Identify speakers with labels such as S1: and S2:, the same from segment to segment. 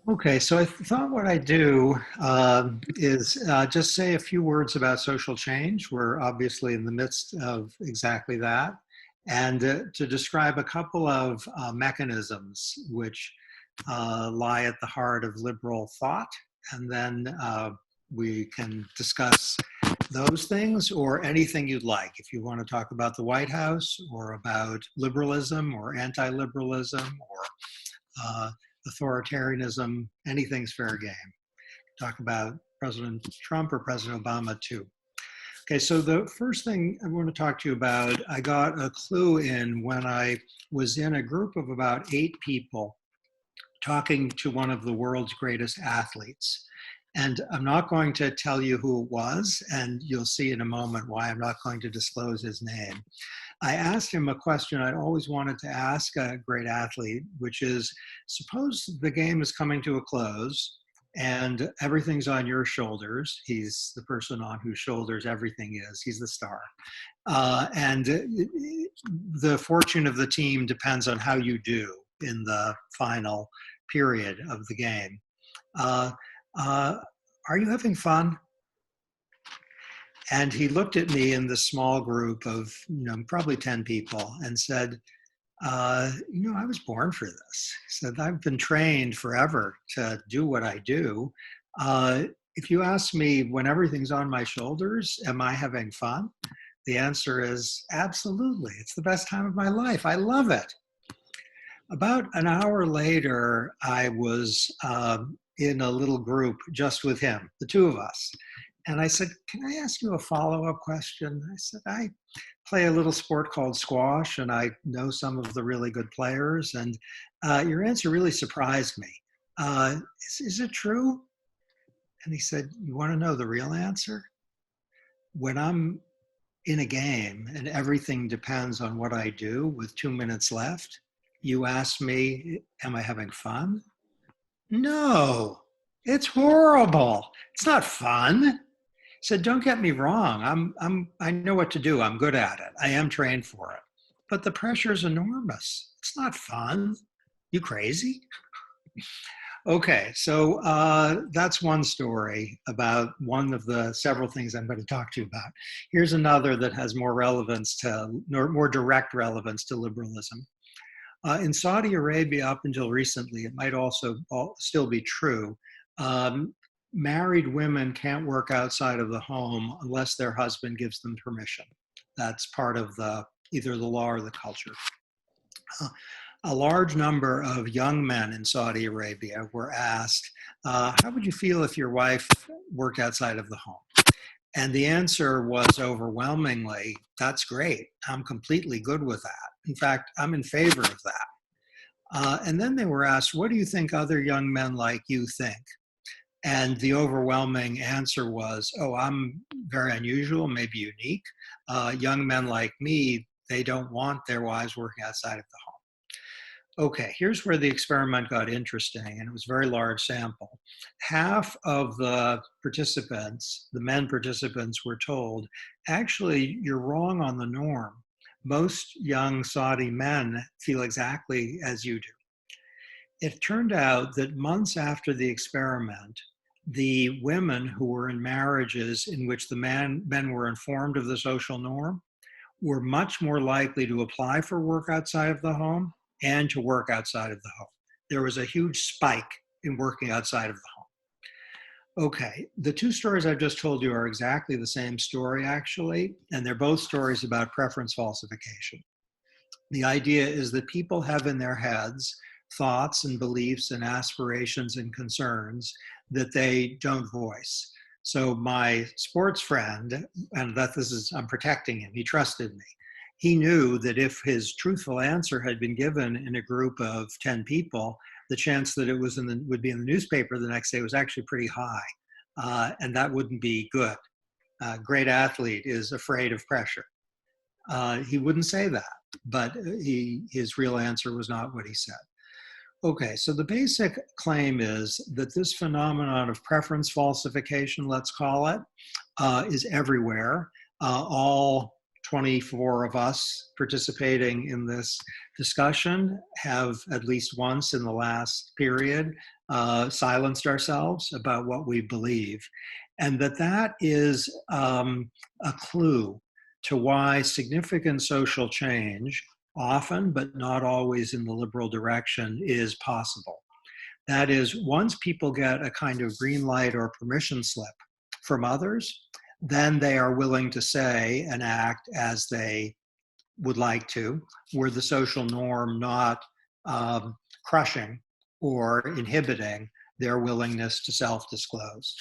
S1: Okay, so I thought what I do is just say a few words about social change. We're obviously in the midst of exactly that, and to describe a couple of mechanisms which lie at the heart of liberal thought, and then we can discuss those things or anything you'd like. If you want to talk about the White House or about liberalism or anti-liberalism or uh, authoritarianism, anything's fair game. Talk about President Trump or President Obama too. Okay, so the first thing I want to talk to you about, I got a clue in when I was in a group of about 8 people talking to one of the world's greatest athletes. And I'm not going to tell you who it was, and you'll see in a moment why I'm not going to disclose his name. I asked him a question I'd always wanted to ask a great athlete, which is, suppose the game is coming to a close and everything's on your shoulders. He's the person on whose shoulders everything is. He's the star. And the fortune of the team depends on how you do in the final period of the game. Uh, uh, are you having fun? And he looked at me in this small group of, probably 10 people and said, I was born for this. He said, I've been trained forever to do what I do. If you ask me when everything's on my shoulders, am I having fun? The answer is absolutely. It's the best time of my life. I love it. About an hour later, I was in a little group just with him, the two of us. And I said, can I ask you a follow-up question? I said, I play a little sport called squash, and I know some of the really good players. And your answer really surprised me. Is it true? And he said, you want to know the real answer? When I'm in a game and everything depends on what I do with 2 minutes left, you ask me, am I having fun? No, it's horrible. It's not fun. Said, don't get me wrong. I know what to do. I'm good at it. I am trained for it. But the pressure is enormous. It's not fun. You crazy? Okay, so that's one story about one of the several things I'm going to talk to you about. Here's another that has more direct relevance to liberalism. In Saudi Arabia, up until recently, it might also still be true, married women can't work outside of the home unless their husband gives them permission. That's part of either the law or the culture. A large number of young men in Saudi Arabia were asked, how would you feel if your wife worked outside of the home? And the answer was overwhelmingly, that's great. I'm completely good with that. In fact, I'm in favor of that. And then they were asked, what do you think other young men like you think? And the overwhelming answer was, oh, I'm very unusual, maybe unique. Young men like me, they don't want their wives working outside of the home. Okay, here's where the experiment got interesting, and it was a very large sample. Half of the participants, the men participants, were told, actually, you're wrong on the norm. Most young Saudi men feel exactly as you do. It turned out that months after the experiment, the women who were in marriages in which the men were informed of the social norm were much more likely to apply for work outside of the home and to work outside of the home. There was a huge spike in working outside of the home. Okay, the two stories I've just told you are exactly the same story, actually, and they're both stories about preference falsification. The idea is that people have in their heads thoughts and beliefs and aspirations and concerns that they don't voice. So my sports friend, and I'm protecting him, he trusted me. He knew that if his truthful answer had been given in a group of 10 people, the chance that it would be in the newspaper the next day was actually pretty high. And that wouldn't be good. A great athlete is afraid of pressure. He wouldn't say that, but his real answer was not what he said. Okay, so the basic claim is that this phenomenon of preference falsification, let's call it, is everywhere. All 24 of us participating in this discussion have at least once in the last period silenced ourselves about what we believe. And that is a clue to why significant social change, often but not always in the liberal direction, is possible. That is, once people get a kind of green light or permission slip from others, then they are willing to say and act as they would like to, were the social norm not crushing or inhibiting their willingness to self-disclose.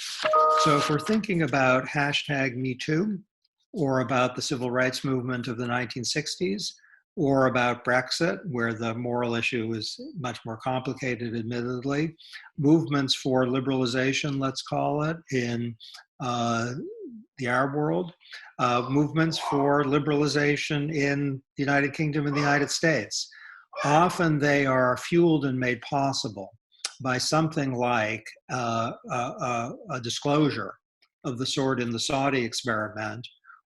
S1: So if we're thinking about hashtag #MeToo, or about the civil rights movement of the 1960s, or about Brexit, where the moral issue is much more complicated, admittedly, movements for liberalization, let's call it, in the Arab world, movements for liberalization in the United Kingdom and the United States. Often they are fueled and made possible by something like a disclosure of the sort in the Saudi experiment,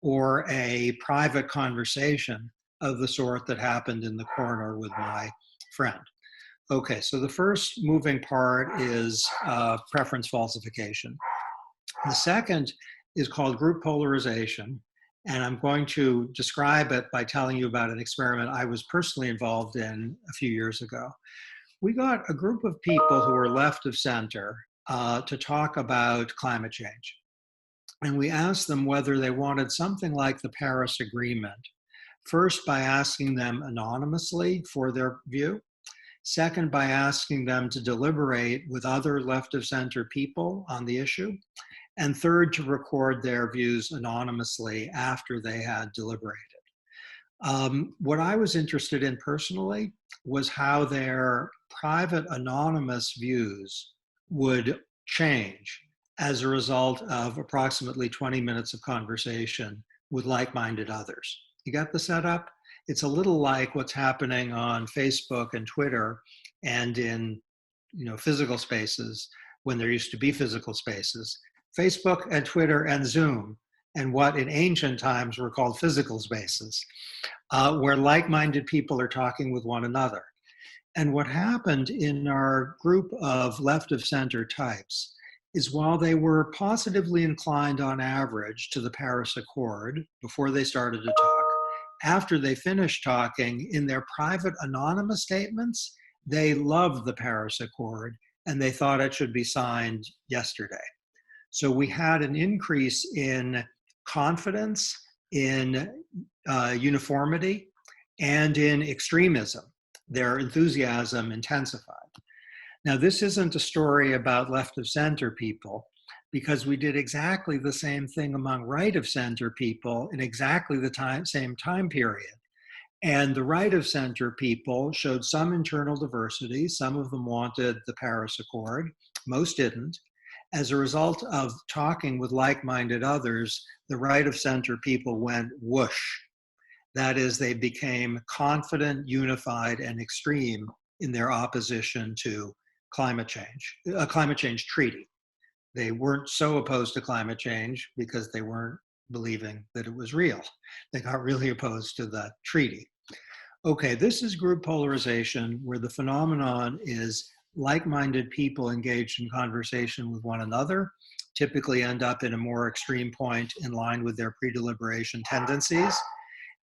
S1: or a private conversation of the sort that happened in the corner with my friend. Okay, so the first moving part is preference falsification. The second is called group polarization, and I'm going to describe it by telling you about an experiment I was personally involved in a few years ago. We got a group of people who were left of center to talk about climate change. And we asked them whether they wanted something like the Paris Agreement, first by asking them anonymously for their view, second by asking them to deliberate with other left of center people on the issue, and third to record their views anonymously after they had deliberated. What I was interested in personally was how their private anonymous views would change as a result of approximately 20 minutes of conversation with like-minded others. You got the setup? It's a little like what's happening on Facebook and Twitter and in physical spaces when there used to be physical spaces. Facebook and Twitter and Zoom, and what in ancient times were called physical spaces, where like-minded people are talking with one another. And what happened in our group of left of center types is, while they were positively inclined on average to the Paris Accord before they started to talk, after they finished talking, in their private anonymous statements, they loved the Paris Accord and they thought it should be signed yesterday. So we had an increase in confidence, in uniformity, and in extremism. Their enthusiasm intensified. Now, this isn't a story about left of center people, because we did exactly the same thing among right of center people in exactly the same time period. And the right of center people showed some internal diversity. Some of them wanted the Paris Accord, most didn't. As a result of talking with like-minded others, the right of center people went whoosh. That is, they became confident, unified, and extreme in their opposition to climate change, a climate change treaty. They weren't so opposed to climate change because they weren't believing that it was real. They got really opposed to the treaty. Okay, this is group polarization, where the phenomenon is like-minded people engaged in conversation with one another typically end up in a more extreme point in line with their pre-deliberation tendencies.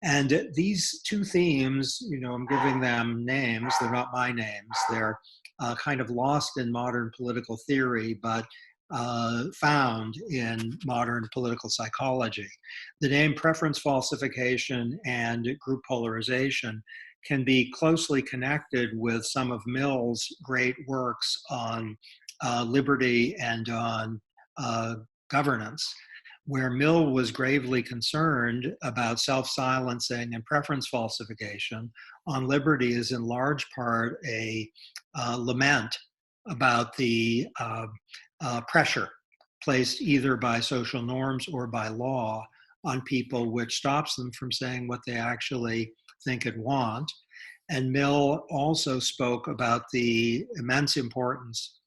S1: And these two themes, I'm giving them names, they're not my names, they're kind of lost in modern political theory, but found in modern political psychology. The name preference falsification and group polarization can be closely connected with some of Mill's great works on liberty and on governance, where Mill was gravely concerned about self-silencing and preference falsification. On liberty is in large part a lament about the pressure placed either by social norms or by law on people, which stops them from saying what they actually think and want. And Mill also spoke about the immense importance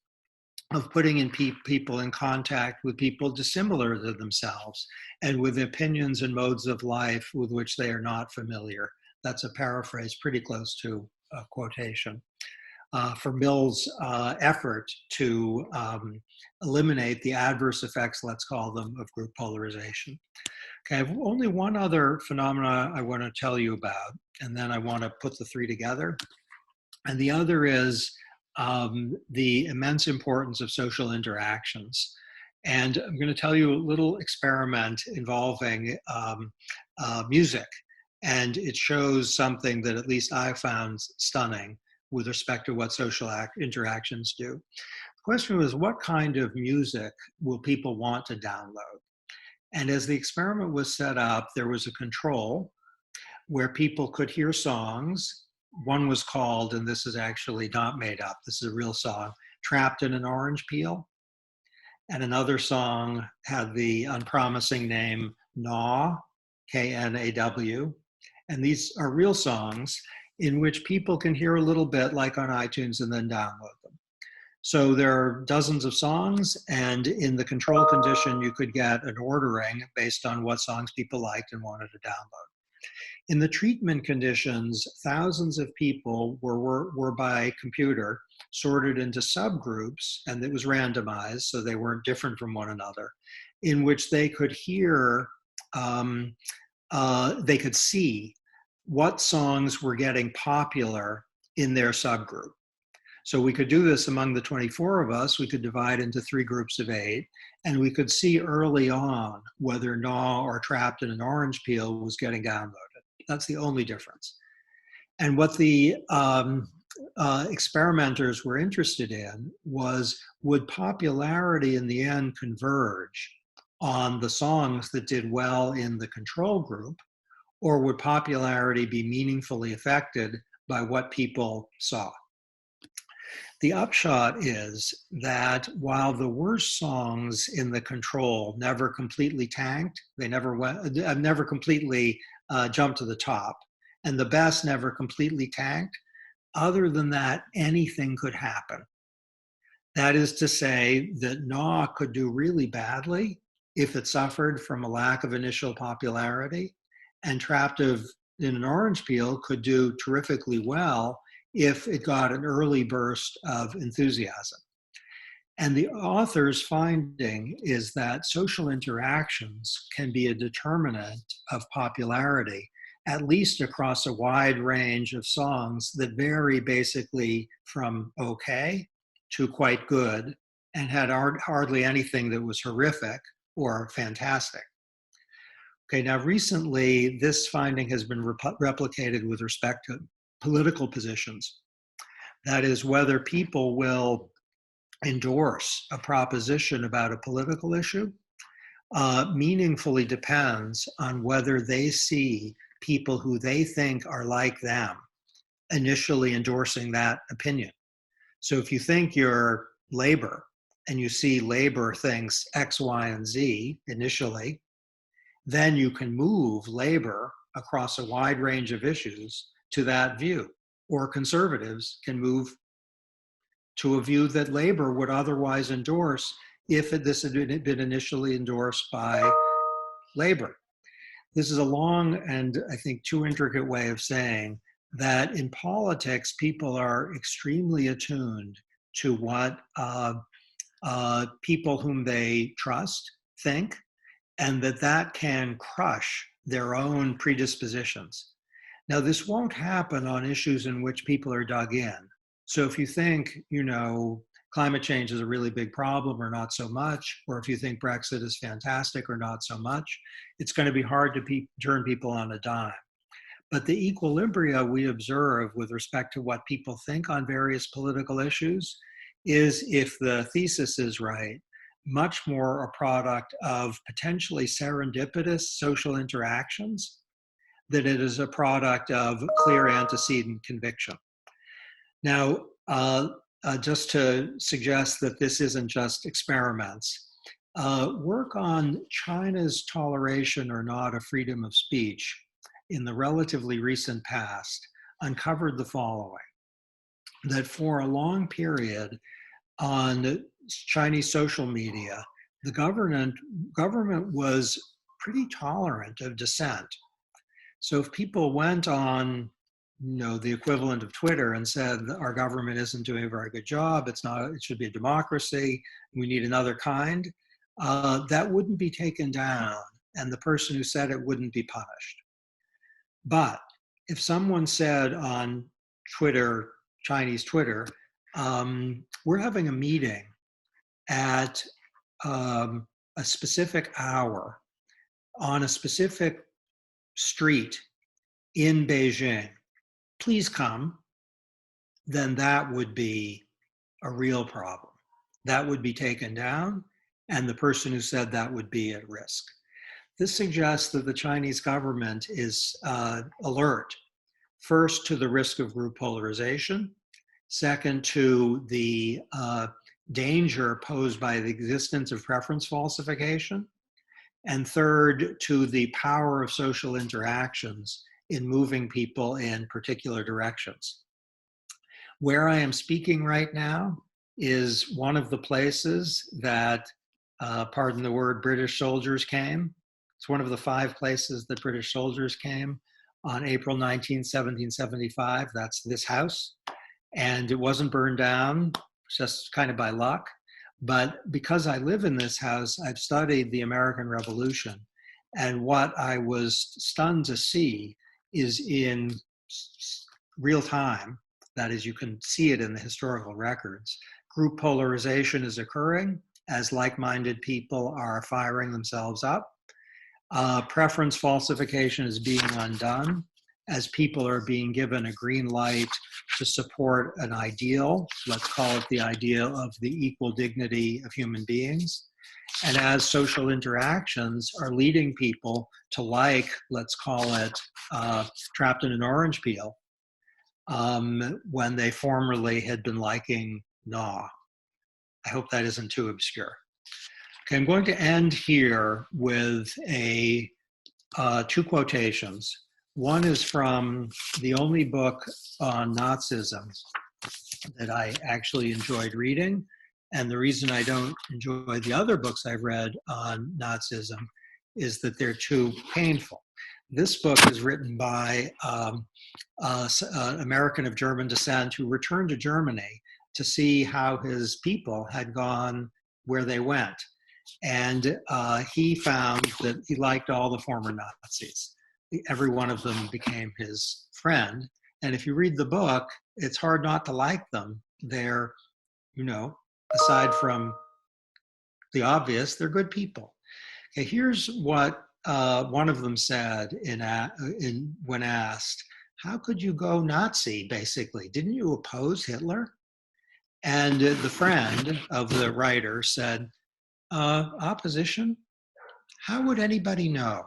S1: of putting in people in contact with people dissimilar to themselves and with opinions and modes of life with which they are not familiar. That's a paraphrase pretty close to a quotation. for Mill's effort to eliminate the adverse effects, let's call them, of group polarization. Okay, I have only one other phenomena I want to tell you about, and then I want to put the three together. And the other is the immense importance of social interactions. And I'm going to tell you a little experiment involving music. And it shows something that at least I found stunning with respect to what social interactions do. The question was, what kind of music will people want to download? And as the experiment was set up, there was a control where people could hear songs. One was called, and this is actually not made up, this is a real song, Trapped in an Orange Peel. And another song had the unpromising name Gnaw, K-N-A-W. And these are real songs in which people can hear a little bit, like on iTunes, and then download them. So there are dozens of songs, and in the control condition, you could get an ordering based on what songs people liked and wanted to download. In the treatment conditions, thousands of people were by computer sorted into subgroups, and it was randomized, so they weren't different from one another, in which they could hear, they could see what songs were getting popular in their subgroup. So we could do this among the 24 of us. We could divide into 3 groups of 8, and we could see early on whether Gnaw or Trapped in an Orange Peel was getting downloaded. That's the only difference. And what the experimenters were interested in was, would popularity in the end converge on the songs that did well in the control group, or would popularity be meaningfully affected by what people saw? The upshot is that while the worst songs in the control never completely tanked, they never completely jumped to the top, and the best never completely tanked, other than that, anything could happen. That is to say that Gnaw could do really badly if it suffered from a lack of initial popularity, and Trapped in an Orange Peel could do terrifically well if it got an early burst of enthusiasm. And the author's finding is that social interactions can be a determinant of popularity, at least across a wide range of songs that vary basically from okay to quite good, and had hardly anything that was horrific or fantastic. Okay, now recently this finding has been replicated with respect to political positions. That is, whether people will endorse a proposition about a political issue meaningfully depends on whether they see people who they think are like them initially endorsing that opinion. So if you think you're Labor and you see Labor thinks X, Y, and Z initially, then you can move Labor across a wide range of issues to that view. Or conservatives can move to a view that Labor would otherwise endorse if this had been initially endorsed by Labor. This is a long and I think too intricate way of saying that in politics, people are extremely attuned to what people whom they trust think, and that can crush their own predispositions. Now, this won't happen on issues in which people are dug in. So if you think, climate change is a really big problem or not so much, or if you think Brexit is fantastic or not so much, it's going to be hard to turn people on a dime. But the equilibria we observe with respect to what people think on various political issues is, if the thesis is right, much more a product of potentially serendipitous social interactions than it is a product of clear antecedent conviction. Now, just to suggest that this isn't just experiments, work on China's toleration or not of freedom of speech in the relatively recent past uncovered the following: that for a long period on Chinese social media, the government was pretty tolerant of dissent. So if people went on the equivalent of Twitter and said our government isn't doing a very good job, it's not, it should be a democracy, we need another kind, that wouldn't be taken down, and the person who said it wouldn't be punished. But if someone said on Twitter, Chinese Twitter, we're having a meeting at a specific hour on a specific street in Beijing, please come, then that would be a real problem. That would be taken down, and the person who said that would be at risk. This suggests that the Chinese government is alert, first to the risk of group polarization, second to the danger posed by the existence of preference falsification, and third to the power of social interactions in moving people in particular directions. Where I am speaking right now is one of the places that, pardon the word, British soldiers came. It's one of the 5 places that British soldiers came on April 19, 1775. That's this house. And it wasn't burned down, just kind of by luck. But because I live in this house, I've studied the American Revolution. And what I was stunned to see is in real time, that is, you can see it in the historical records, group polarization is occurring as like-minded people are firing themselves up. Preference falsification is being undone as people are being given a green light to support an ideal, let's call it the ideal of the equal dignity of human beings. And as social interactions are leading people to like, let's call it trapped in an orange peel, when they formerly had been liking gnaw. I hope that isn't too obscure. Okay, I'm going to end here with 2 quotations. One is from the only book on Nazism that I actually enjoyed reading. And the reason I don't enjoy the other books I've read on Nazism is that they're too painful. This book is written by an American of German descent who returned to Germany to see how his people had gone where they went. And he found that he liked all the former Nazis. Every one of them became his friend. And if you read the book, it's hard not to like them. They're, aside from the obvious, they're good people. Okay, here's what one of them said when asked, how could you go Nazi, basically? Didn't you oppose Hitler? And the friend of the writer said, opposition? How would anybody know?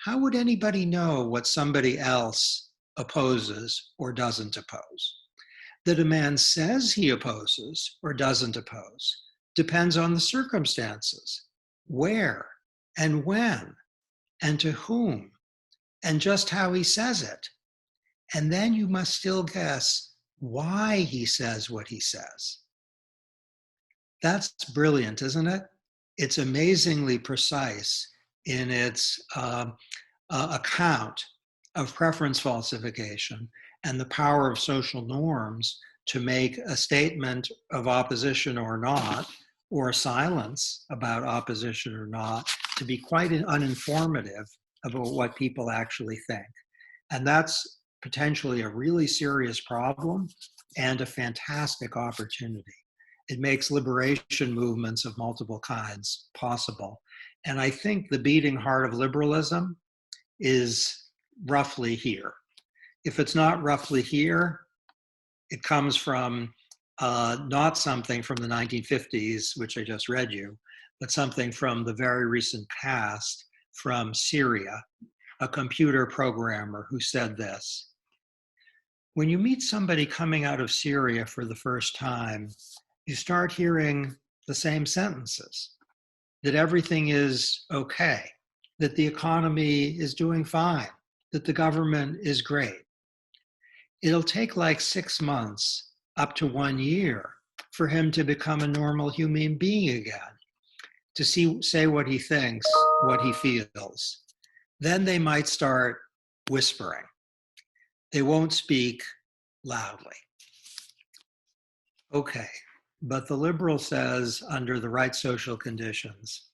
S1: How would anybody know what somebody else opposes or doesn't oppose? That a man says he opposes or doesn't oppose depends on the circumstances, where and when and to whom, and just how he says it. And then you must still guess why he says what he says. That's brilliant, isn't it? It's amazingly precise in its account of preference falsification and the power of social norms to make a statement of opposition or not, or silence about opposition or not, to be quite uninformative about what people actually think. And that's potentially a really serious problem and a fantastic opportunity. It makes liberation movements of multiple kinds possible. And I think the beating heart of liberalism is roughly here. If it's not roughly here, it comes from not something from the 1950s, which I just read you, but something from the very recent past from Syria, a computer programmer who said this: when you meet somebody coming out of Syria for the first time, you start hearing the same sentences, that everything is okay, that the economy is doing fine, that the government is great. It'll take like 6 months, up to 1 year, for him to become a normal human being again, to say what he thinks, what he feels. Then they might start whispering. They won't speak loudly. Okay, but the liberal says under the right social conditions,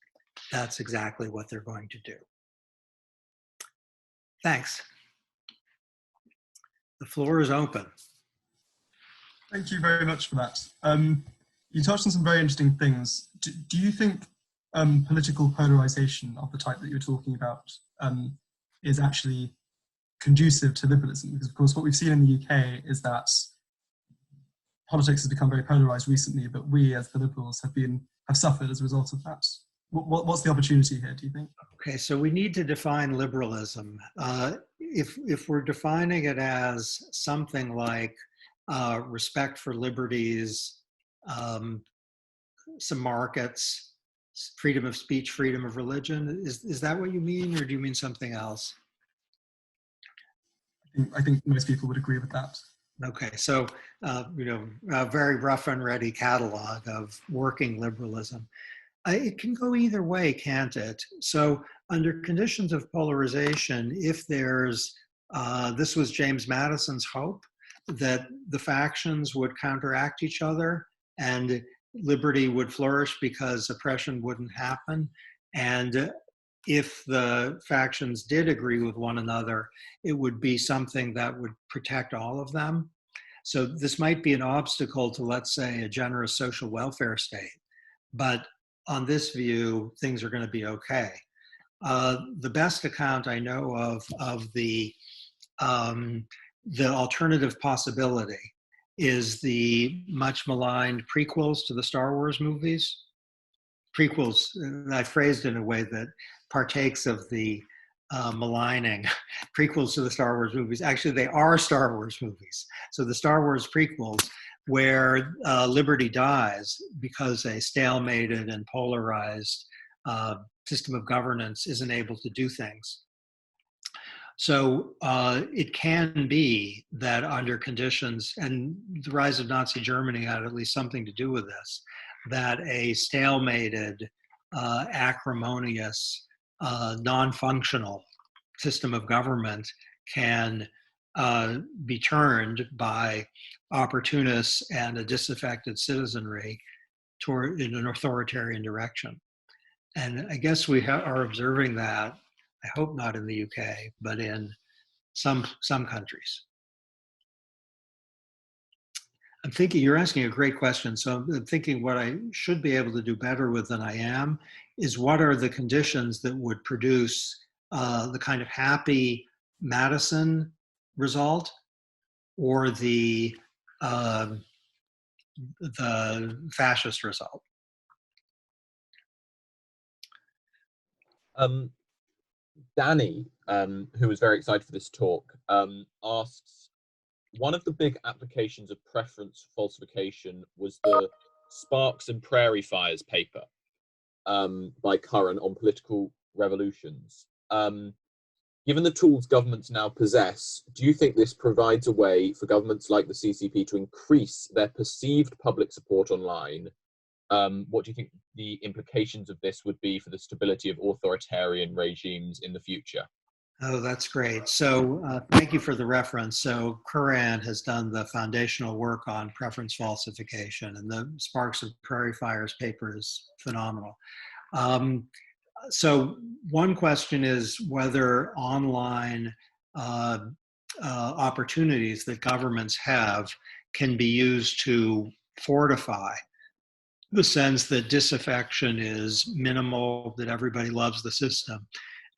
S1: that's exactly what they're going to do. Thanks. The floor is open.
S2: Thank you very much for that. You touched on some very interesting things. Do you think political polarization of the type that you're talking about is actually conducive to liberalism? Because of course what we've seen in the UK is that politics has become very polarized recently, but we as the liberals have suffered as a result of that. What's the opportunity here, do you think?
S1: Okay, so we need to define liberalism. If we're defining it as something like respect for liberties, some markets, freedom of speech, freedom of religion, is that what you mean, or do you mean something else?
S2: I think most people would agree with that.
S1: Okay, so a very rough and ready catalog of working liberalism. It can go either way, can't it? So under conditions of polarization, if there's, this was James Madison's hope, that the factions would counteract each other and liberty would flourish because oppression wouldn't happen. And if the factions did agree with one another, it would be something that would protect all of them. So this might be an obstacle to, let's say, a generous social welfare state. But on this view, things are going to be okay. The best account I know of the alternative possibility is the much maligned prequels to the Star Wars movies. Prequels, I phrased in a way that partakes of the maligning. Prequels to the Star Wars movies. Actually, they are Star Wars movies. So the Star Wars prequels, where liberty dies because a stalemated and polarized system of governance isn't able to do things. So it can be that under conditions, and the rise of Nazi Germany had at least something to do with this, that a stalemated, acrimonious, non-functional system of government can be turned by opportunists and a disaffected citizenry toward in an authoritarian direction. And I guess we are observing that, I hope not in the UK, but in some countries. I'm thinking, you're asking a great question. So I'm thinking what I should be able to do better with than I am is what are the conditions that would produce the kind of happy Madison result or the fascist result.
S3: Danny, who was very excited for this talk, asks, one of the big applications of preference falsification was the Sparks and Prairie Fires paper by Curran on political revolutions. Given the tools governments now possess, do you think this provides a way for governments like the CCP to increase their perceived public support online? What do you think the implications of this would be for the stability of authoritarian regimes in the future?
S1: Oh, that's great. So thank you for the reference. So Curran has done the foundational work on preference falsification, and the Sparks and Prairie Fires paper is phenomenal. So one question is whether online opportunities that governments have can be used to fortify the sense that disaffection is minimal, that everybody loves the system.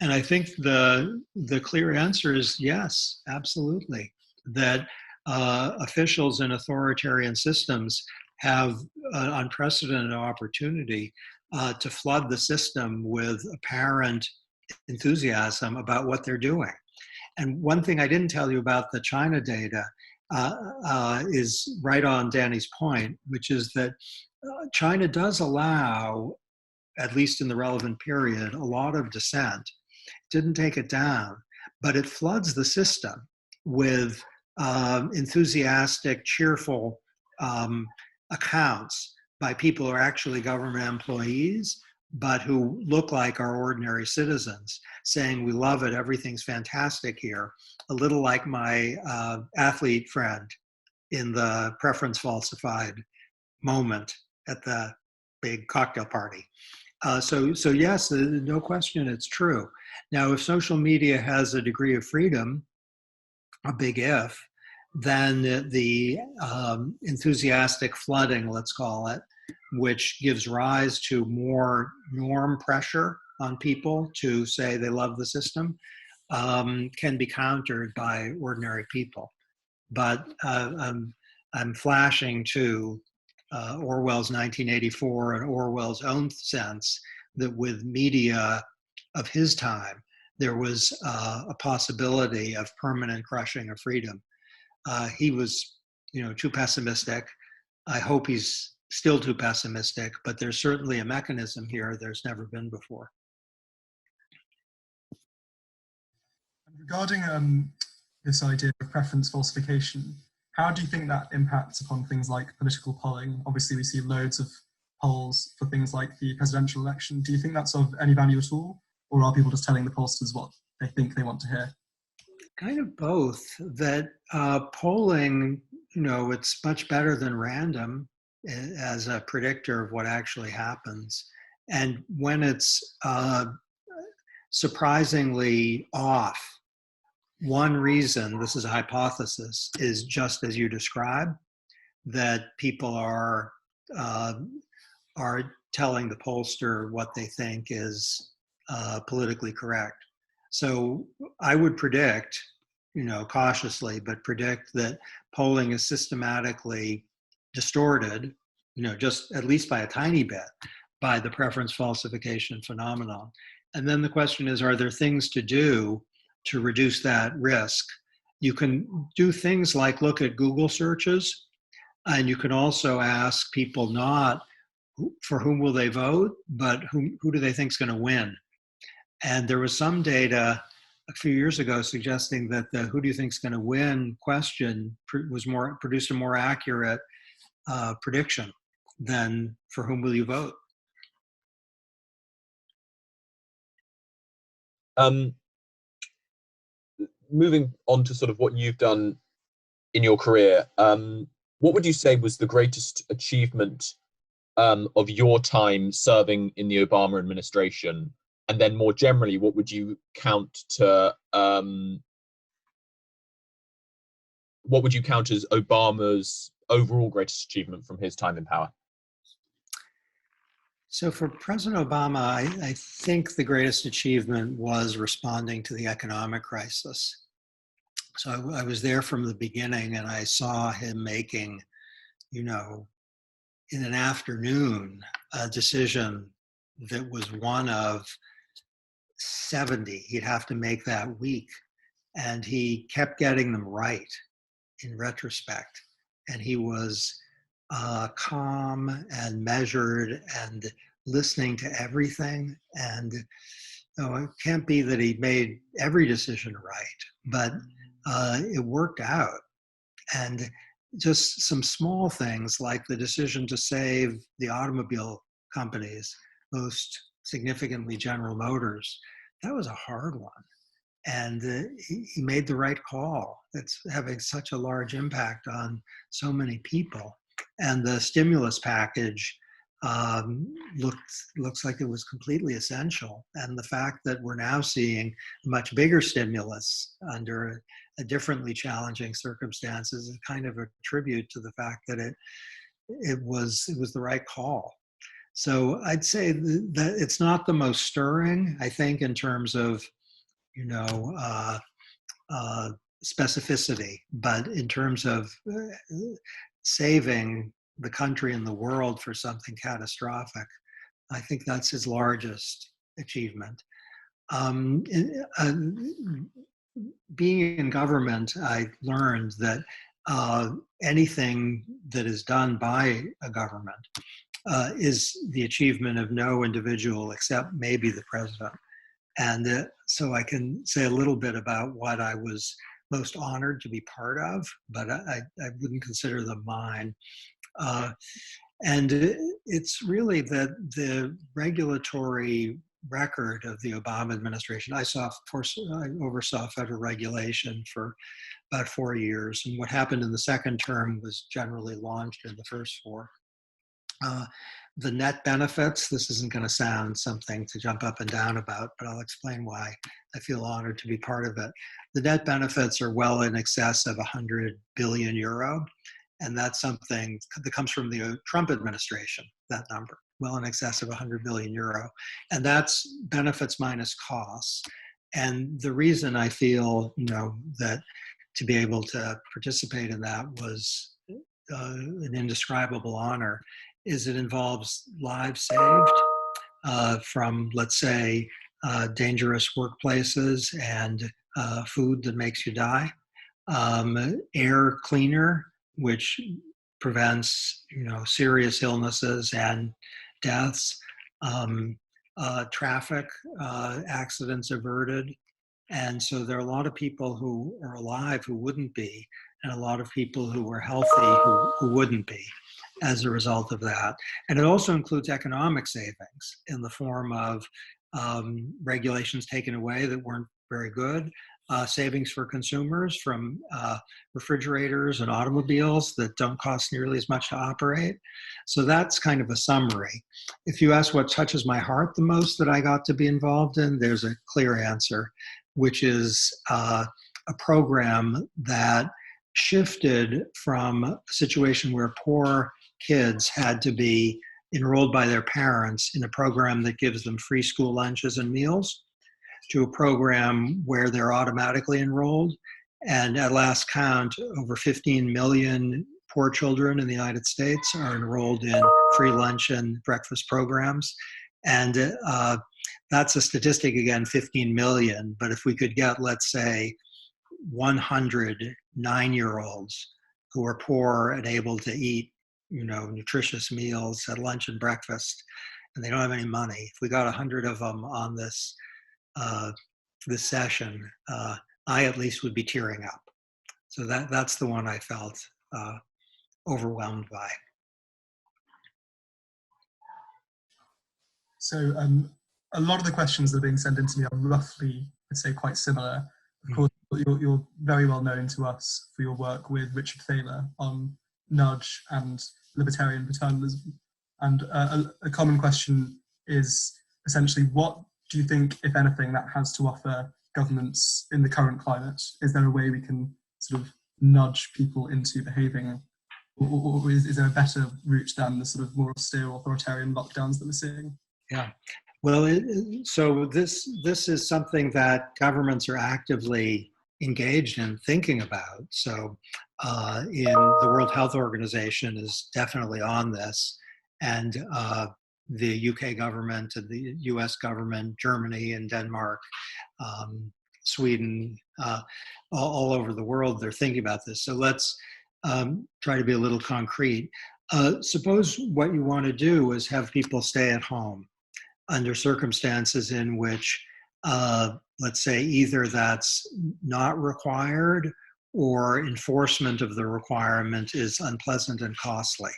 S1: And I think the clear answer is yes, absolutely. That officials in authoritarian systems have an unprecedented opportunity to flood the system with apparent enthusiasm about what they're doing. And one thing I didn't tell you about the China data is right on Danny's point, which is that China does allow, at least in the relevant period, a lot of dissent. Didn't take it down, but it floods the system with enthusiastic, cheerful accounts by people who are actually government employees but who look like our ordinary citizens, saying, we love it, everything's fantastic here. A little like my athlete friend in the preference falsified moment at the big cocktail party. So yes, no question, it's true. Now, if social media has a degree of freedom, a big if, then the enthusiastic flooding, let's call it, which gives rise to more norm pressure on people to say they love the system, can be countered by ordinary people. But I'm flashing to Orwell's 1984 and Orwell's own sense that with media of his time, there was a possibility of permanent crushing of freedom. He was, too pessimistic. I hope he's still too pessimistic, but there's certainly a mechanism here there's never been before.
S2: Regarding this idea of preference falsification, how do you think that impacts upon things like political polling? Obviously, we see loads of polls for things like the presidential election. Do you think that's of any value at all? Or are people just telling the pollsters what they think they want to hear?
S1: Kind of both. That polling, it's much better than random as a predictor of what actually happens. And when it's surprisingly off, one reason, this is a hypothesis, is just as you describe, that people are telling the pollster what they think is politically correct. So I would predict, cautiously, but predict that polling is systematically distorted, just at least by a tiny bit, by the preference falsification phenomenon. And then the question is, are there things to do to reduce that risk? You can do things like look at Google searches, and you can also ask people not for whom will they vote, but who do they think is going to win. And there was some data a few years ago suggesting that the who do you think is going to win question produced a more accurate prediction than for whom will you vote.
S3: Moving on to sort of what you've done in your career, what would you say was the greatest achievement of your time serving in the Obama administration? And then more generally, what would you count as Obama's overall greatest achievement from his time in power?
S1: So for President Obama, I think the greatest achievement was responding to the economic crisis. So I was there from the beginning, and I saw him making, in an afternoon, a decision that was one of 70 he'd have to make that week. And he kept getting them right in retrospect. And he was calm and measured and listening to everything. And it can't be that he made every decision right, but it worked out. And just some small things like the decision to save the automobile companies, most significantly General Motors, that was a hard one. And he made the right call. It's having such a large impact on so many people. And the stimulus package looks like it was completely essential. And the fact that we're now seeing a much bigger stimulus under a differently challenging circumstances is kind of a tribute to the fact that it was the right call. So I'd say that it's not the most stirring, I think, in terms of specificity, but in terms of saving the country and the world for something catastrophic, I think that's his largest achievement. Being in government, I learned that anything that is done by a government is the achievement of no individual except maybe the president. And so I can say a little bit about what I was most honored to be part of, but I wouldn't consider them mine. And it's really that the regulatory record of the Obama administration. I oversaw federal regulation for about 4 years, and what happened in the second term was generally launched in the first 4. The net benefits, this isn't going to sound something to jump up and down about, but I'll explain why I feel honored to be part of it. The net benefits are well in excess of 100 billion euro, and that's something that comes from the Trump administration, that number, well in excess of 100 billion euro. And that's benefits minus costs. And the reason I feel, that to be able to participate in that was an indescribable honor is it involves lives saved from, let's say, dangerous workplaces and food that makes you die, air cleaner, which prevents, serious illnesses and deaths, traffic accidents averted. And so there are a lot of people who are alive who wouldn't be, and a lot of people who are healthy who wouldn't be as a result of that. And it also includes economic savings in the form of regulations taken away that weren't very good, savings for consumers from refrigerators and automobiles that don't cost nearly as much to operate. So that's kind of a summary. If you ask what touches my heart the most that I got to be involved in, there's a clear answer, which is a program that shifted from a situation where poor kids had to be enrolled by their parents in a program that gives them free school lunches and meals to a program where they're automatically enrolled. And at last count, over 15 million poor children in the United States are enrolled in free lunch and breakfast programs. And that's a statistic, again, 15 million. But if we could get, let's say, 100 9-year-olds who are poor and able to eat, nutritious meals at lunch and breakfast, and they don't have any money. If we got 100 of them on this session, I at least would be tearing up. So that's the one I felt overwhelmed by.
S2: So a lot of the questions that are being sent in to me are roughly, I'd say, quite similar. Of course, you're very well known to us for your work with Richard Thaler on nudge and libertarian paternalism. And a common question is essentially, what do you think, if anything, that has to offer governments in the current climate? Is there a way we can sort of nudge people into behaving, or is there a better route than the sort of more austere authoritarian lockdowns that we're seeing?
S1: Yeah. Well, so this is something that governments are actively engaged in thinking about. So in the World Health Organization is definitely on this, and the UK government and the US government, Germany and Denmark, Sweden, all over the world, they're thinking about this. So let's try to be a little concrete. Suppose what you want to do is have people stay at home under circumstances in which, let's say, either that's not required or enforcement of the requirement is unpleasant and costly.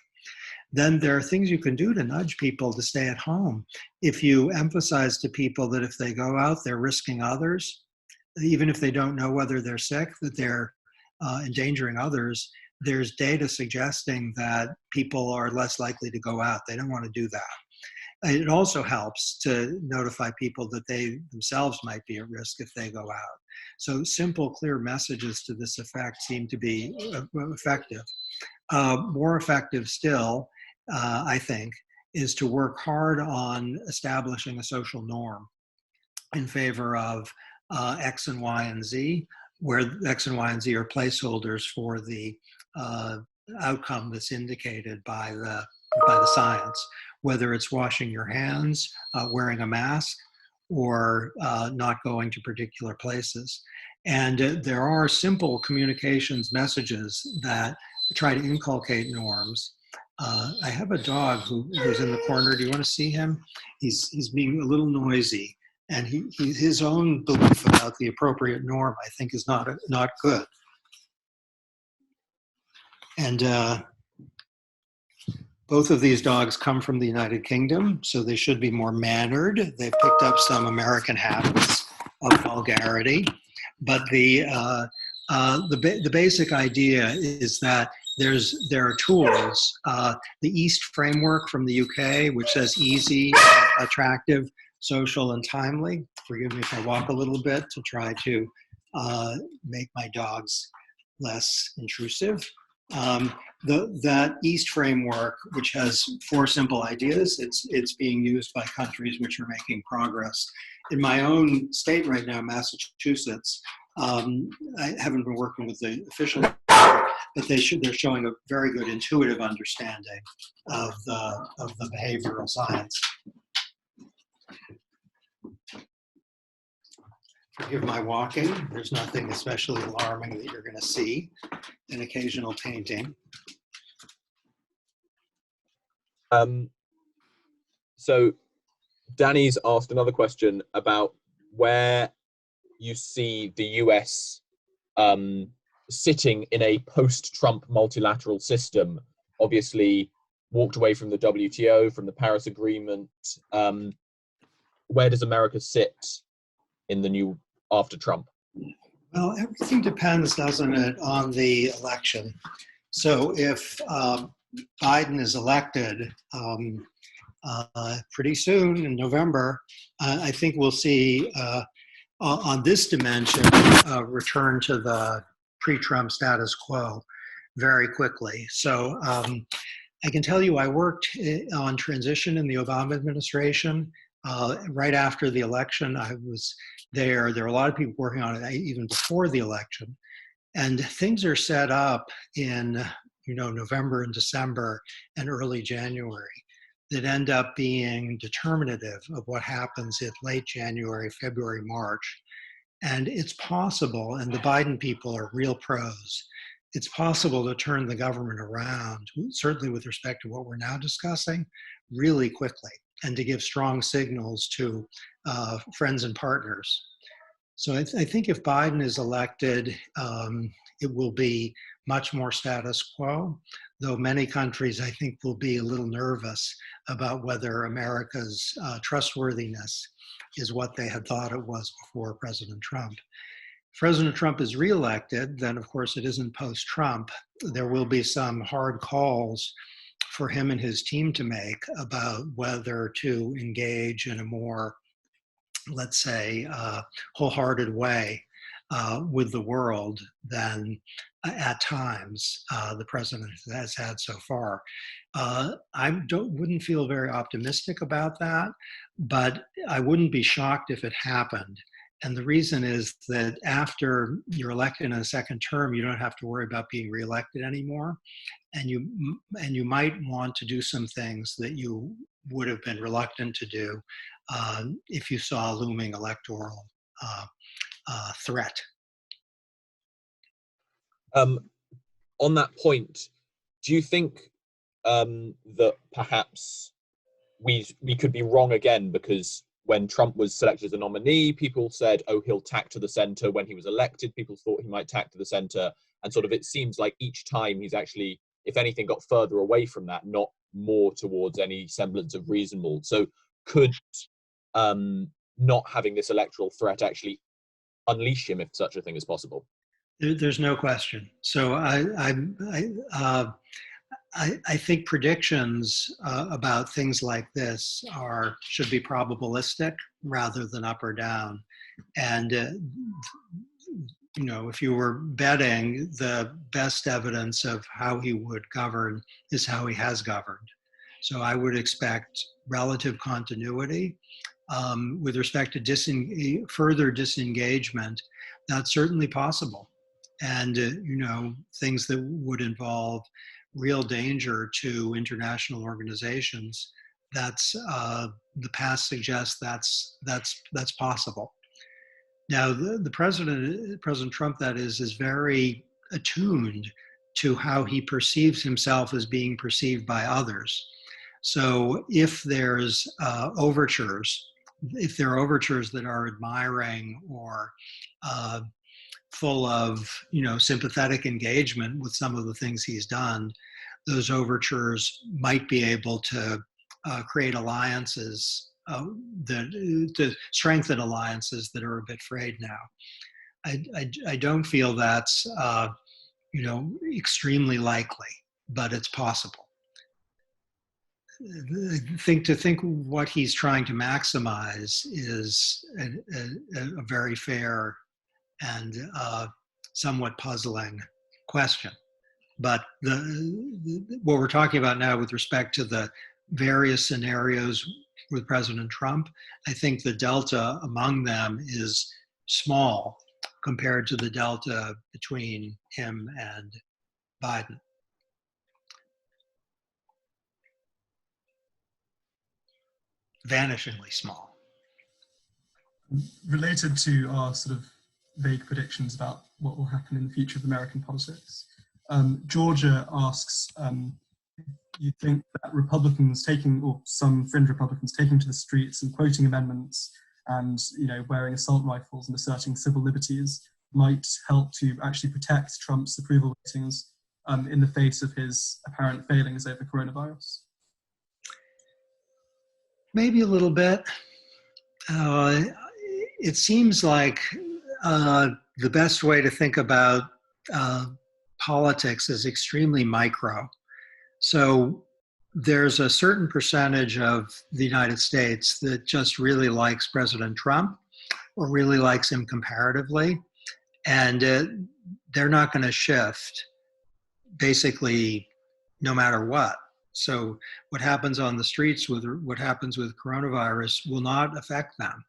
S1: Then there are things you can do to nudge people to stay at home. If you emphasize to people that if they go out, they're risking others, even if they don't know whether they're sick, that they're endangering others, there's data suggesting that people are less likely to go out. They don't want to do that. It also helps to notify people that they themselves might be at risk if they go out. So simple, clear messages to this effect seem to be effective. More effective still, I think, is to work hard on establishing a social norm in favor of X and Y and Z, where X and Y and Z are placeholders for the outcome that's indicated by the science, whether it's washing your hands, wearing a mask, or not going to particular places. And there are simple communications messages that try to inculcate norms. I have a dog who's in the corner. Do you want to see him? He's being a little noisy, and his own belief about the appropriate norm, I think, is not good. And Both of these dogs come from the United Kingdom, so they should be more mannered. They've picked up some American habits of vulgarity, but the basic idea is that there are tools. The EAST framework from the UK, which says easy, attractive, social, and timely. Forgive me if I walk a little bit to try to make my dogs less intrusive. That EAST framework, which has 4 simple ideas, it's being used by countries which are making progress. In my own state right now, Massachusetts, I haven't been working with the official, but they're showing a very good intuitive understanding of the behavioral science. Forgive my walking. There's nothing especially alarming that you're going to see. An occasional painting.
S3: So Danny's asked another question about where you see the US sitting in a post-Trump multilateral system. Obviously walked away from the WTO, from the Paris Agreement. Where does America sit in the new after Trump?
S1: Well, everything depends, doesn't it, on the election. So if Biden is elected pretty soon in November, I think we'll see on this dimension a return to the pre-Trump status quo very quickly. So I can tell you I worked on transition in the Obama administration. Right after the election, I was there. There were a lot of people working on it even before the election. And things are set up in November and December and early January that end up being determinative of what happens in late January, February, March. And it's possible, and the Biden people are real pros, it's possible to turn the government around, certainly with respect to what we're now discussing, really quickly, and to give strong signals to friends and partners. So I think if Biden is elected, it will be much more status quo, though many countries, I think, will be a little nervous about whether America's trustworthiness is what they had thought it was before President Trump. If President Trump is reelected, then of course it isn't post-Trump. There will be some hard calls for him and his team to make about whether to engage in a more, let's say, wholehearted way with the world than at times the president has had so far. I wouldn't feel very optimistic about that, but I wouldn't be shocked if it happened. And the reason is that after you're elected in a second term, you don't have to worry about being reelected anymore. And you might want to do some things that you would have been reluctant to do if you saw a looming electoral threat.
S3: On that point, do you think that perhaps we could be wrong again? Because when Trump was selected as a nominee, people said, oh, he'll tack to the center. When he was elected, people thought he might tack to the center. And sort of it seems like each time he's actually, if anything, got further away from that, not more towards any semblance of reasonable. So could not having this electoral threat actually unleash him if such a thing is possible?
S1: There's no question. So I think predictions about things like this should be probabilistic rather than up or down. And if you were betting, the best evidence of how he would govern is how he has governed. So I would expect relative continuity. With respect to further disengagement, that's certainly possible. And, things that would involve real danger to international organizations, the past suggests that's possible. Now, the President Trump, that is very attuned to how he perceives himself as being perceived by others. So if there's overtures, if there are overtures that are admiring or full of sympathetic engagement with some of the things he's done, those overtures might be able to create alliances to strengthen alliances that are a bit frayed now. I don't feel that's extremely likely, but it's possible. To think what he's trying to maximize is a very fair and somewhat puzzling question. But what we're talking about now with respect to the various scenarios with President Trump, I think the delta among them is small compared to the delta between him and Biden. Vanishingly small.
S2: Related to our sort of vague predictions about what will happen in the future of American politics, Georgia asks, you think that Republicans taking, or some fringe Republicans taking to the streets and quoting amendments and wearing assault rifles and asserting civil liberties might help to actually protect Trump's approval ratings in the face of his apparent failings over coronavirus?
S1: Maybe a little bit. It seems like the best way to think about politics is extremely micro. So there's a certain percentage of the United States that just really likes President Trump or really likes him comparatively, and they're not going to shift basically no matter what. So what happens on the streets with what happens with coronavirus will not affect them.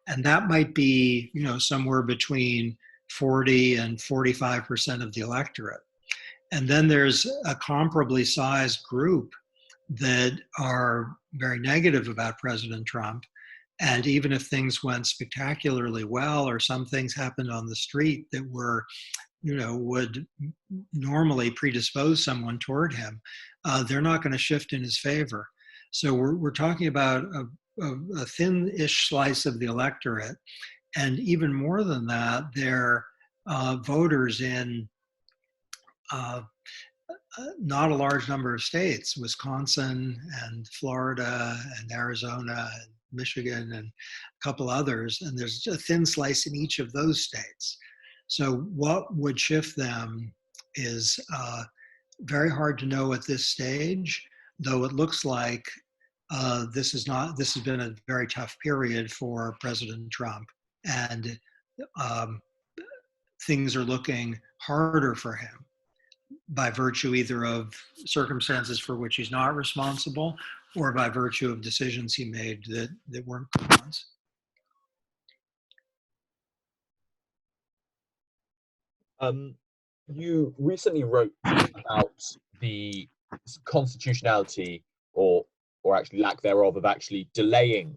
S1: And that might be, somewhere between 40 and 45% of the electorate. And then there's a comparably sized group that are very negative about President Trump. And even if things went spectacularly well, or some things happened on the street that were, would normally predispose someone toward him, they're not going to shift in his favor. So we're talking about a thin-ish slice of the electorate. And even more than that, they're voters in not a large number of states, Wisconsin and Florida and Arizona and Michigan and a couple others, and there's a thin slice in each of those states. So what would shift them is very hard to know at this stage, though it looks like this has been a very tough period for President Trump, and things are looking harder for him by virtue either of circumstances for which he's not responsible or by virtue of decisions he made that weren't good ones.
S3: You recently wrote about the constitutionality or actually lack thereof of actually delaying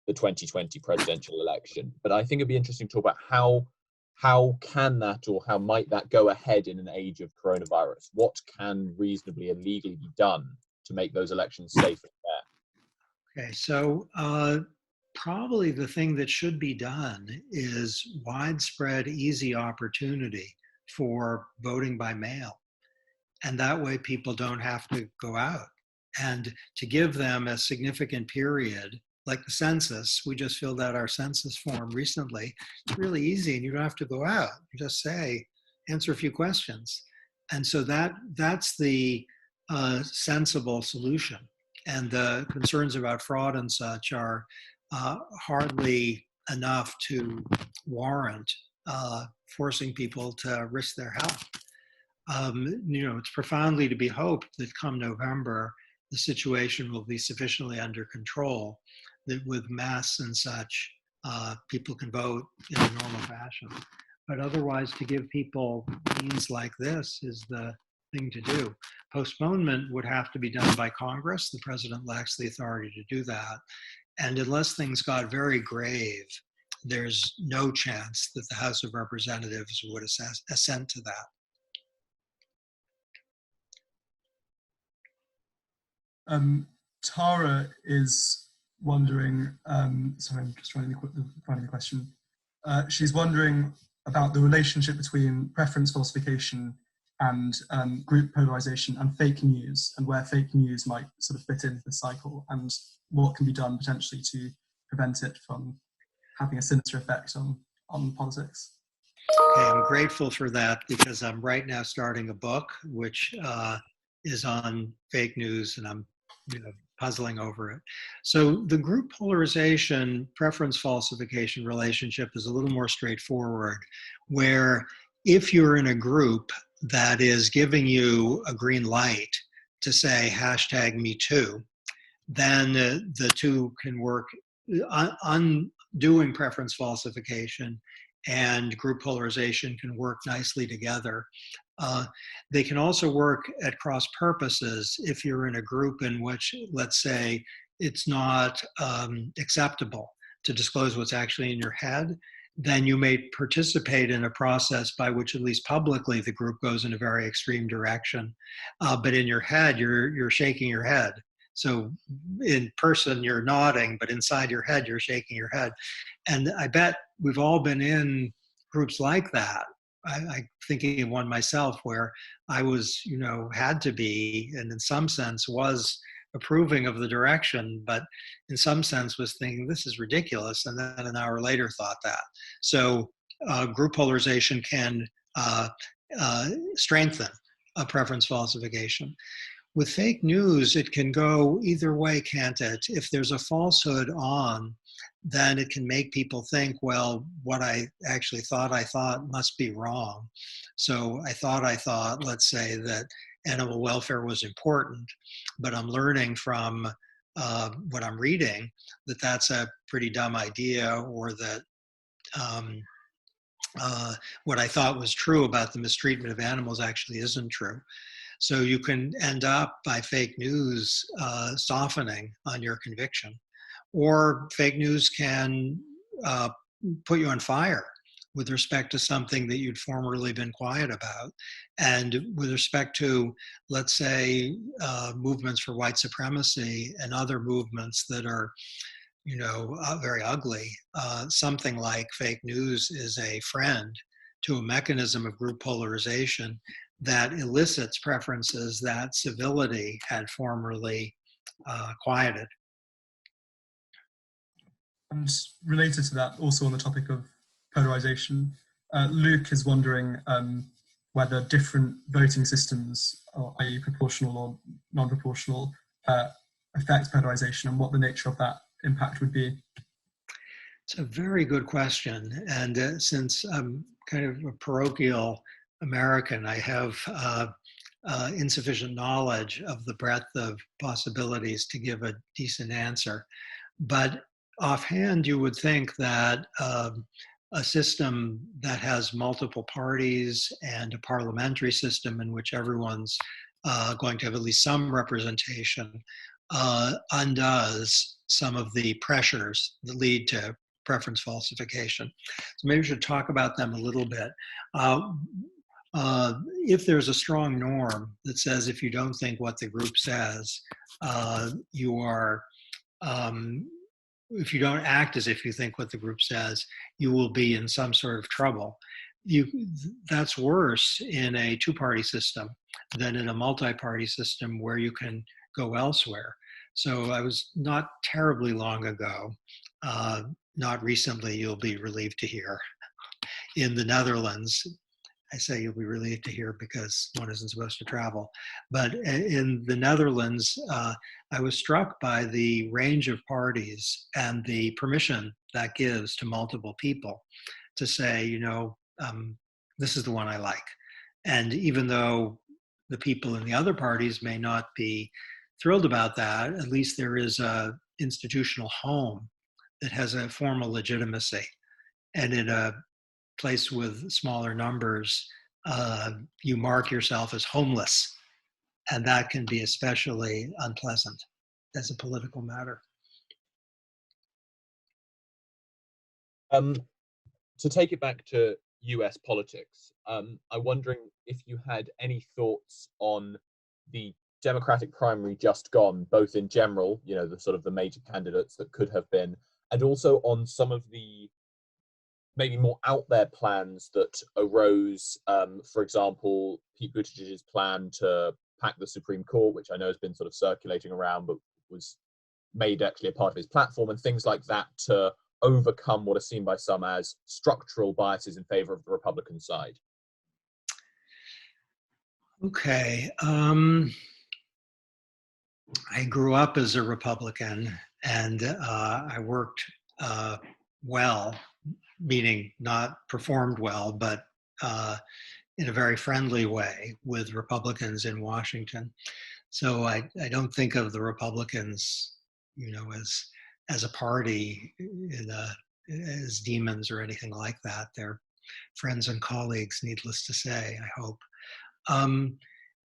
S3: the 2020 presidential election. But I think it'd be interesting to talk about how can that, or how might that go ahead in an age of coronavirus? What can reasonably and legally be done to make those elections safe and fair?
S1: Okay, so probably the thing that should be done is widespread, easy opportunity for voting by mail. And that way people don't have to go out. And to give them a significant period, like the census, we just filled out our census form recently. It's really easy and you don't have to go out. You just say, answer a few questions. And so that's the sensible solution. And the concerns about fraud and such are hardly enough to warrant forcing people to risk their health. It's profoundly to be hoped that come November, the situation will be sufficiently under control that with masks and such, people can vote in a normal fashion. But otherwise, to give people means like this is the thing to do. Postponement would have to be done by Congress. The president lacks the authority to do that. And unless things got very grave, there's no chance that the House of Representatives would assent to that.
S2: Tara is wondering, sorry, I'm just finding the question. She's wondering about the relationship between preference falsification and group polarization and fake news, and where fake news might sort of fit into the cycle, and what can be done potentially to prevent it from having a sinister effect on politics.
S1: Okay, I'm grateful for that because I'm right now starting a book which is on fake news, and I'm puzzling over it. So the group polarization preference falsification relationship is a little more straightforward, where if you're in a group that is giving you a green light to say #MeToo, then the two can work. Undoing preference falsification and group polarization can work nicely together. They can also work at cross purposes if you're in a group in which, let's say, it's not acceptable to disclose what's actually in your head. Then you may participate in a process by which, at least publicly, the group goes in a very extreme direction. But in your head, you're shaking your head. So in person, you're nodding, but inside your head, you're shaking your head. And I bet we've all been in groups like that. I thinking of one myself where I was, had to be, and in some sense was approving of the direction, but in some sense was thinking this is ridiculous, and then an hour later thought that. So group polarization can strengthen a preference falsification. With fake news, it can go either way, can't it? If there's a falsehood on, then it can make people think, well, what I actually thought I thought must be wrong. So I thought, let's say, that animal welfare was important, but I'm learning from what I'm reading that that's a pretty dumb idea, or that what I thought was true about the mistreatment of animals actually isn't true. So you can end up, by fake news, softening on your conviction. Or fake news can put you on fire with respect to something that you'd formerly been quiet about. And with respect to, let's say, movements for white supremacy and other movements that are, very ugly, something like fake news is a friend to a mechanism of group polarization that elicits preferences that civility had formerly quieted.
S2: And related to that, also on the topic of polarization, Luke is wondering whether different voting systems, i.e. proportional or non-proportional, affect polarization, and what the nature of that impact would be.
S1: It's a very good question. And since I'm kind of a parochial American, I have insufficient knowledge of the breadth of possibilities to give a decent answer. But offhand, you would think that a system that has multiple parties and a parliamentary system in which everyone's going to have at least some representation undoes some of the pressures that lead to preference falsification. So maybe we should talk about them a little bit. If there's a strong norm that says if you don't think what the group says, you are, if you don't act as if you think what the group says, you will be in some sort of trouble. That's worse in a two-party system than in a multi-party system where you can go elsewhere. So I was not terribly long ago, not recently, you'll be relieved to hear, in the Netherlands. I say you'll be relieved to hear because one isn't supposed to travel. But in the Netherlands, I was struck by the range of parties and the permission that gives to multiple people to say, this is the one I like. And even though the people in the other parties may not be thrilled about that, at least there is an institutional home that has a formal legitimacy. And in a place with smaller numbers, you mark yourself as homeless. And that can be especially unpleasant as a political matter.
S3: To take it back to US politics, I'm wondering if you had any thoughts on the Democratic primary just gone, both in general, the sort of the major candidates that could have been, and also on some of the maybe more out there plans that arose. For example, Pete Buttigieg's plan to pack the Supreme Court, which I know has been sort of circulating around, but was made actually a part of his platform, and things like that to overcome what are seen by some as structural biases in favor of the Republican side.
S1: Okay. I grew up as a Republican, and I worked well, meaning not performed well, but in a very friendly way with Republicans in Washington. So I don't think of the Republicans, as a party, as demons or anything like that. They're friends and colleagues, needless to say, I hope.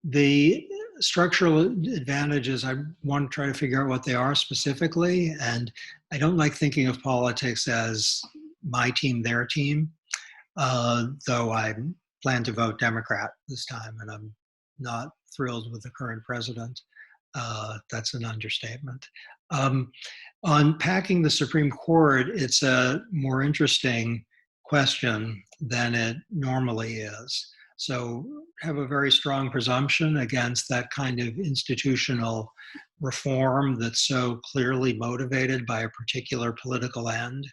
S1: The structural advantages, I want to try to figure out what they are specifically. And I don't like thinking of politics as my team, their team, though I plan to vote Democrat this time, and I'm not thrilled with the current president. That's an understatement. On packing the Supreme Court, it's a more interesting question than it normally is. So have a very strong presumption against that kind of institutional reform that's so clearly motivated by a particular political end,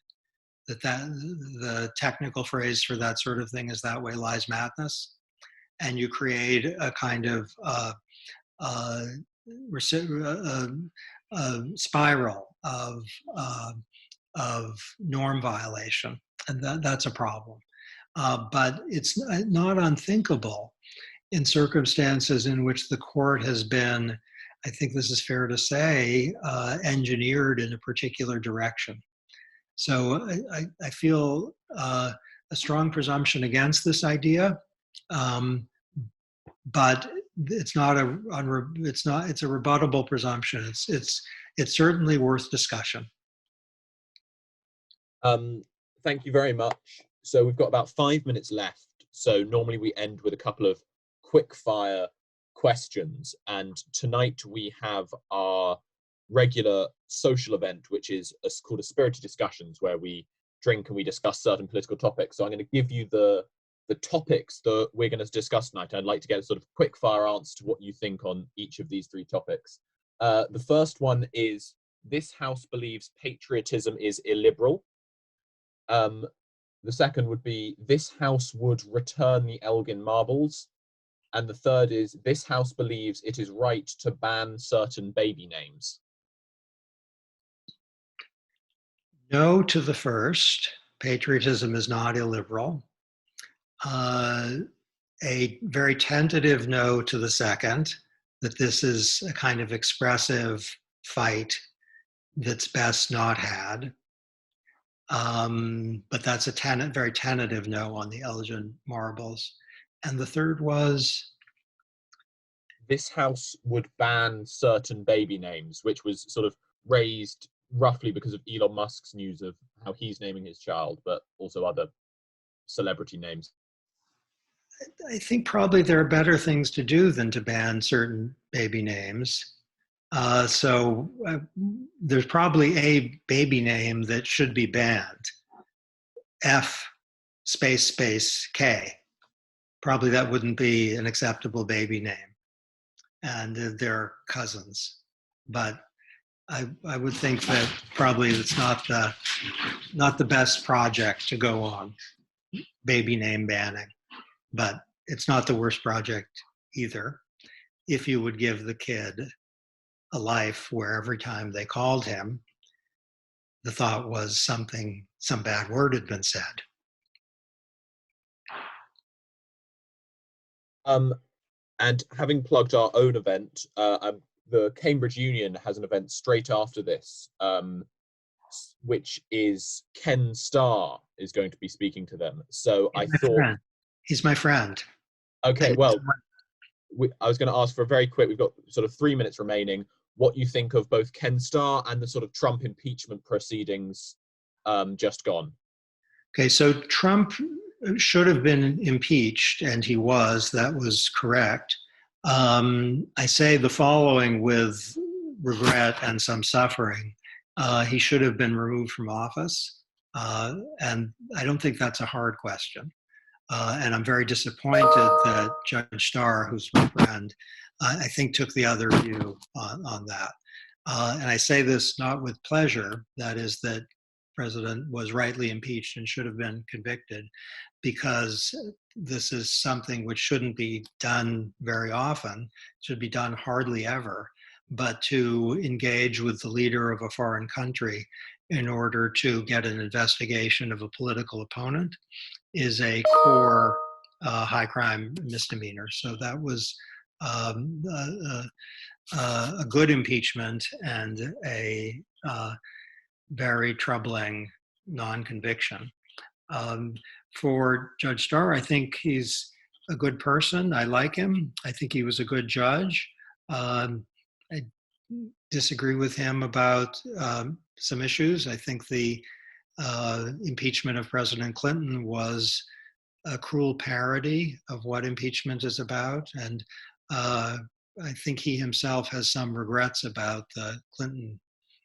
S1: that the technical phrase for that sort of thing is "that way lies madness." And you create a kind of spiral of norm violation, and that's a problem. But it's not unthinkable in circumstances in which the court has been, I think this is fair to say, engineered in a particular direction. So I feel a strong presumption against this idea, but it's not it's a rebuttable presumption. It's certainly worth discussion.
S3: Thank you very much. So we've got about 5 minutes left. So normally we end with a couple of quick fire questions. And tonight we have our regular social event, which is called a Spirited Discussions, where we drink and we discuss certain political topics. So I'm going to give you the topics that we're going to discuss tonight. I'd like to get a sort of quick fire answer to what you think on each of these three topics. The first one is, this House believes patriotism is illiberal. The second would be, this House would return the Elgin marbles. And the third is, this House believes it is right to ban certain baby names.
S1: No to the first. Patriotism is not illiberal. A very tentative no to the second, that this is a kind of expressive fight that's best not had. But that's a very tentative no on the Elgin marbles. And the third was?
S3: This House would ban certain baby names, which was sort of raised roughly because of Elon Musk's news of how he's naming his child, but also other celebrity names.
S1: I think probably there are better things to do than to ban certain baby names. So there's probably a baby name that should be banned. F space K. Probably that wouldn't be an acceptable baby name. And they're cousins. But I would think that probably it's not the best project to go on, baby name banning. But it's not the worst project either, if you would give the kid a life where every time they called him, the thought was some bad word had been said.
S3: And having plugged our own event, the Cambridge Union has an event straight after this, which is Ken Starr is going to be speaking to them. So I thought...
S1: He's my friend.
S3: Okay, well, I was going to ask for a very quick, we've got sort of 3 minutes remaining, what you think of both Ken Starr and the sort of Trump impeachment proceedings just gone.
S1: Okay, so Trump should have been impeached, and he was. That was correct. I say the following with regret and some suffering. He should have been removed from office. And I don't think that's a hard question. And I'm very disappointed that Judge Starr, who's my friend, I think took the other view on that. And I say this not with pleasure, that is, that President was rightly impeached and should have been convicted, because this is something which shouldn't be done very often, should be done hardly ever, but to engage with the leader of a foreign country in order to get an investigation of a political opponent is a core high crime misdemeanor. So that was a good impeachment and a very troubling non-conviction. For Judge Starr, I think he's a good person. I like him. I think he was a good judge. I disagree with him about some issues. I think the impeachment of President Clinton was a cruel parody of what impeachment is about. And I think he himself has some regrets about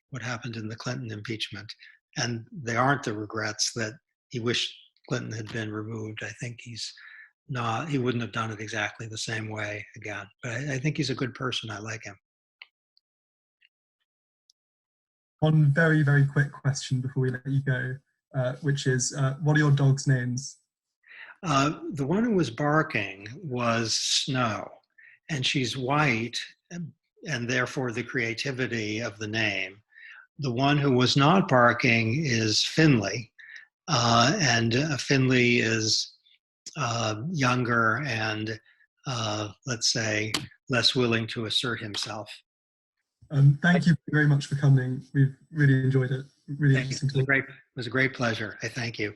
S1: what happened in the Clinton impeachment. And they aren't the regrets that he wished Clinton had been removed. I think he wouldn't have done it exactly the same way again. But I think he's a good person. I like him.
S2: One very, very quick question before we let you go, which is, what are your dogs' names?
S1: The one who was barking was Snow, and she's white, and therefore the creativity of the name. The one who was not barking is Finley, and Finley is younger and, let's say, less willing to assert himself.
S2: Thank you very much for coming. We've really enjoyed it. Really interesting talk.
S1: It was a great pleasure. I thank you.